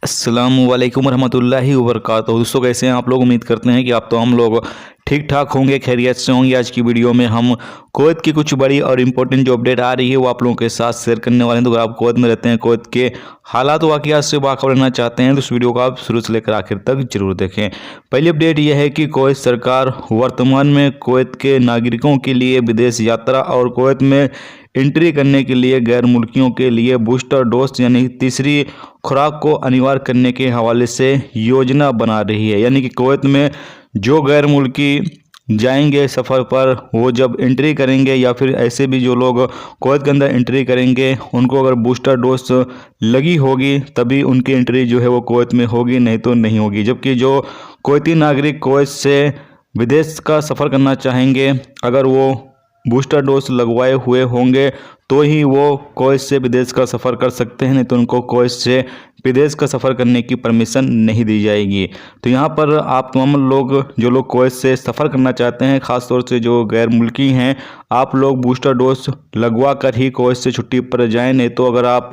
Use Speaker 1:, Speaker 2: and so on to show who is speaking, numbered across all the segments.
Speaker 1: अस्सलामुअलैकुम वरहमतुल्लाहि वबरकातुहू। दोस्तों, कैसे हैं आप लोग? उम्मीद करते हैं कि आप तो हम लोग ठीक ठाक होंगे, खैरियत से होंगे। आज की वीडियो में हम कुवैत की कुछ बड़ी और इम्पोर्टेंट जो अपडेट आ रही है वो आप लोगों के साथ शेयर करने वाले हैं। तो अगर आप कुवैत में रहते हैं, कुवैत के हालात वाक़ियात से बाखबर रहना चाहते हैं तो इस वीडियो को आप शुरू से लेकर आखिर तक जरूर देखें। पहली अपडेट यह है कि कुवैत सरकार वर्तमान में कुवैत के नागरिकों के लिए विदेश यात्रा और कुवैत में एंट्री करने के लिए गैर मुल्कियों के लिए बूस्टर डोज यानी तीसरी खुराक को अनिवार्य करने के हवाले से योजना बना रही है। यानी कि कुवैत में जो गैर मुल्की जाएंगे सफ़र पर, वो जब एंट्री करेंगे या फिर ऐसे भी जो लोग कुवैत के अंदर एंट्री करेंगे उनको अगर बूस्टर डोज लगी होगी तभी उनकी एंट्री जो है वो कुवैत में होगी, नहीं तो नहीं होगी। जबकि जो कुवैती नागरिक कुवैत से विदेश का सफ़र करना चाहेंगे, अगर वो बूस्टर डोज लगवाए हुए होंगे तो ही वो कुवैत से विदेश का सफ़र कर सकते हैं, नहीं तो उनको कुवैत से विदेश का सफ़र करने की परमिशन नहीं दी जाएगी। तो यहाँ पर आप तमाम लोग जो लोग कुवैत से सफ़र करना चाहते हैं, ख़ास तौर से जो गैर मुल्की हैं, आप लोग बूस्टर डोज लगवा कर ही कुवैत से छुट्टी पर जाएं। नहीं तो अगर आप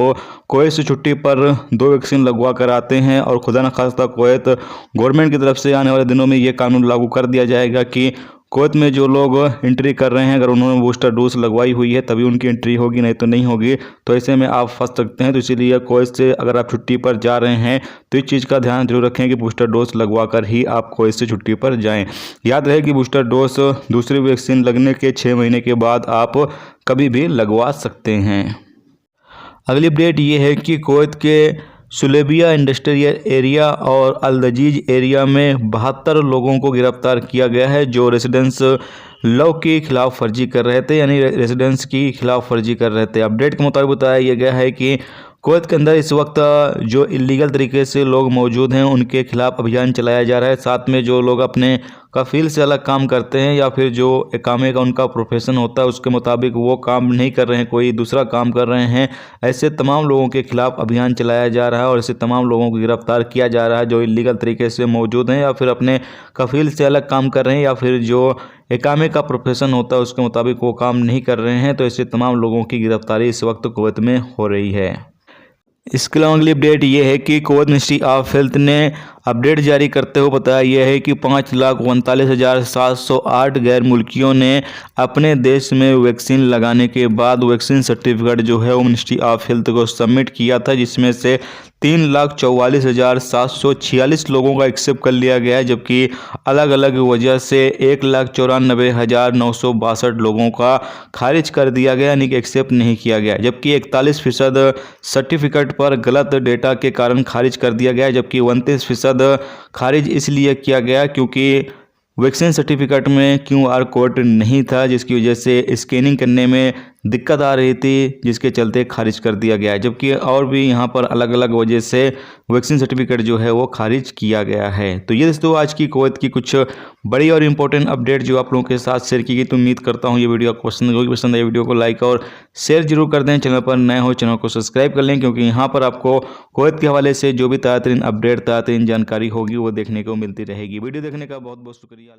Speaker 1: कुवैत से छुट्टी पर 2 वैक्सीन लगवा कर आते हैं और खुदा न खास्ता कुवैत गवर्नमेंट की तरफ से आने वाले दिनों में ये कानून लागू कर दिया जाएगा कि कुवैत में जो लोग एंट्री कर रहे हैं अगर उन्होंने बूस्टर डोज लगवाई हुई है तभी उनकी एंट्री होगी, नहीं तो नहीं होगी। तो ऐसे में आप फंस सकते हैं। तो इसीलिए कुवैत से अगर आप छुट्टी पर जा रहे हैं तो इस चीज़ का ध्यान जरूर रखें कि बूस्टर डोज लगवा कर ही आप कुवैत से छुट्टी पर जाएं। याद रहे कि बूस्टर डोज दूसरी वैक्सीन लगने के 6 महीने के बाद आप कभी भी लगवा सकते हैं। अगली अपडेट ये है कि कुवैत के सुलेबिया इंडस्ट्रियल एरिया और अल-दजीज एरिया में 72 लोगों को गिरफ्तार किया गया है जो रेजिडेंस लॉ की खिलाफ वर्जी कर रहे थे, यानी रेजिडेंस की खिलाफ वर्जी कर रहे थे। अपडेट के मुताबिक बताया गया है कि कुवैत के अंदर इस वक्त जो इलीगल तरीके से लोग मौजूद हैं उनके खिलाफ अभियान चलाया जा रहा है। साथ में जो लोग अपने कफ़ील से अलग काम करते हैं या फिर जो इकामे का उनका प्रोफेशन होता है उसके मुताबिक वो काम नहीं कर रहे हैं, कोई दूसरा काम कर रहे हैं, ऐसे तमाम लोगों के खिलाफ अभियान चलाया जा रहा है और ऐसे तमाम लोगों को गिरफ्तार किया जा रहा है जो इलीगल तरीके से मौजूद हैं या फिर अपने कफ़ील से अलग काम कर रहे हैं या फिर जो इकामे का प्रोफेशन होता है उसके मुताबिक वो काम नहीं कर रहे हैं। तो ऐसे तमाम लोगों की गिरफ्तारी इस वक्त कुवैत में हो रही है। इसके अलावा अगली अपडेट ये है कि कुवैत मिनिस्ट्री ऑफ हेल्थ ने अपडेट जारी करते हुए बताया यह है कि 5,39,708 गैर मुल्कियों ने अपने देश में वैक्सीन लगाने के बाद वैक्सीन सर्टिफिकेट जो है वो मिनिस्ट्री ऑफ हेल्थ को सबमिट किया था, जिसमें से 3,44,746 लोगों का एक्सेप्ट कर लिया गया है। जबकि अलग अलग वजह से 1,94,962 लोगों का खारिज कर दिया गया, यानी कि एक्सेप्ट नहीं किया गया। जबकि 41% सर्टिफिकेट पर गलत डेटा के कारण खारिज कर दिया गया, जबकि 29% खारिज इसलिए किया गया क्योंकि वैक्सीन सर्टिफिकेट में QR कोड नहीं था, जिसकी वजह से स्कैनिंग करने में दिक्कत आ रही थी, जिसके चलते खारिज कर दिया गया है। जबकि और भी यहाँ पर अलग अलग वजह से वैक्सीन सर्टिफिकेट जो है वो खारिज किया गया है। तो ये दोस्तों आज की कुवैत की कुछ बड़ी और इम्पोर्टेंट अपडेट जो आप लोगों के साथ शेयर की गई। तो उम्मीद करता हूँ ये वीडियो आपको पसंद होगी। पसंद आए वीडियो को लाइक और शेयर जरूर कर दें। चैनल पर नए हो चैनल को सब्सक्राइब कर लें, क्योंकि यहाँ पर आपको कुवैत के हवाले से जो भी ताज़ा तरीन अपडेट ताज़ा तरीन जानकारी होगी वो देखने को मिलती रहेगी। वीडियो देखने का बहुत बहुत शुक्रिया।